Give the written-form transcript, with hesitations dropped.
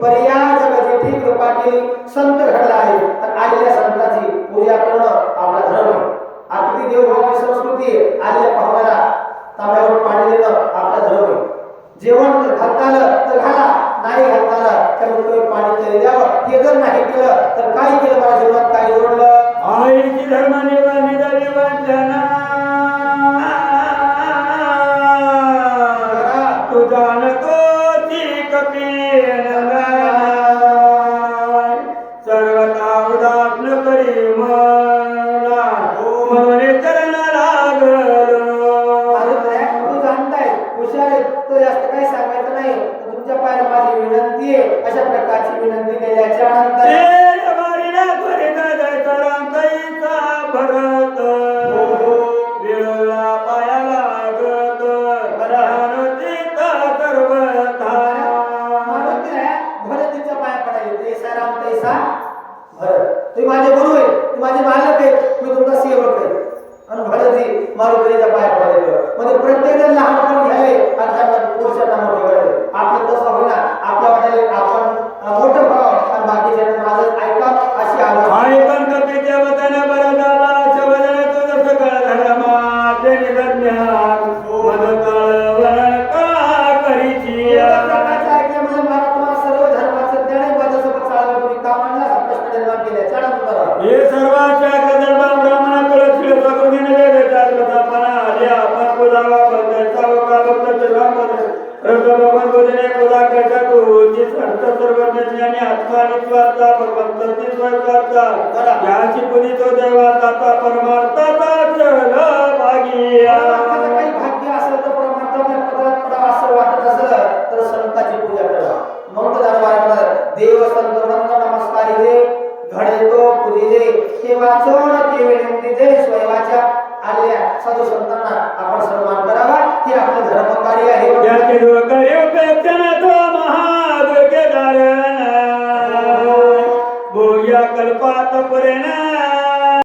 पर्या जगजेठी कृपा केली संत घडला आहे तर आलेल्या संतांची पूजा करणं आपला धर्म आहे. आपली देवभक्ती संस्कृती आलेल्या पाहुण्याला तांब्यावर पाणी देणं आपला धर्म आहे. जेवण घालता आलं तर घाला, नाही घालता आलं तर तुम्ही पाणी तरी द्यावं. हे जर नाही केलं तर काय केलं? मला जीवनात काय जोडलं? आईची धर्माने बांधली वंदना तू जाणतो ती कपीन सर्वता उदात्न करी मला म्हणून चरण लागलो. तू जाणताय हुशार आहे तो जास्त काही सांगायचं नाही. तुमच्या पायाला माझी विनंती आहे. अशा प्रकारची विनंती केल्याच्या नंतर तुम्ही माझे गुरु आहे, तुम्ही माझे मालक आहे, मी तुमचा सेवक आहे. आणि भरतजी मारुतीच्या पाया पडायला म्हणजे प्रत्येक जण लहानपण घ्यावे आणि त्यांना पुरुषांना मोठे करावे. आपलं तसं होईना, आपल्या वाटायला आपण मोठं व्हावं आणि बाकीच्या माझं ऐका अशी आवाज ऐकन कपीच्या वतन बरं झाला शबदन तुझं सकळ धर्मा ते निधज्ञान मदत वरण का करीची ऐकल्यामुळे मला तुम्हाला सर्व धर्माचं ज्ञान आहे. माझ्यासोबत चालवं तुम्ही का मांडला प्रश्न निर्माण केला. चढा करा हे सर्वांच्या दरबार ब्राह्मणाकडे शिळ सगुणीने वेद जागृतपणा आले आपण पुजावा बंधायचा वका भक्त रामपद रंग भगवान बोधने पुजा करता तू संत सर्वज्ञ ज्ञानी आत्मा निस्वार्था भगवंत निस्वार्था याची पुनी तो देवाचा परमार्थाचा चल भागिया. काही भाग्य असेल तर परमात्म्या पदरात पडावं असं वाटत असलं तर संताची पूजा करा. मग दरबारात देव संत वंदन नमस्कार दे घडे तो पूजिले ते वाचवण ते विनंती दे. स्वयंवाच्या आलेल्या साधू संतांना आपण सन्मान करावा. हे आपलं धर्म कार्य आहे. त्याचे डोकरे पेचन तो महादुर्गे धारण भोग्या कल्पात परेना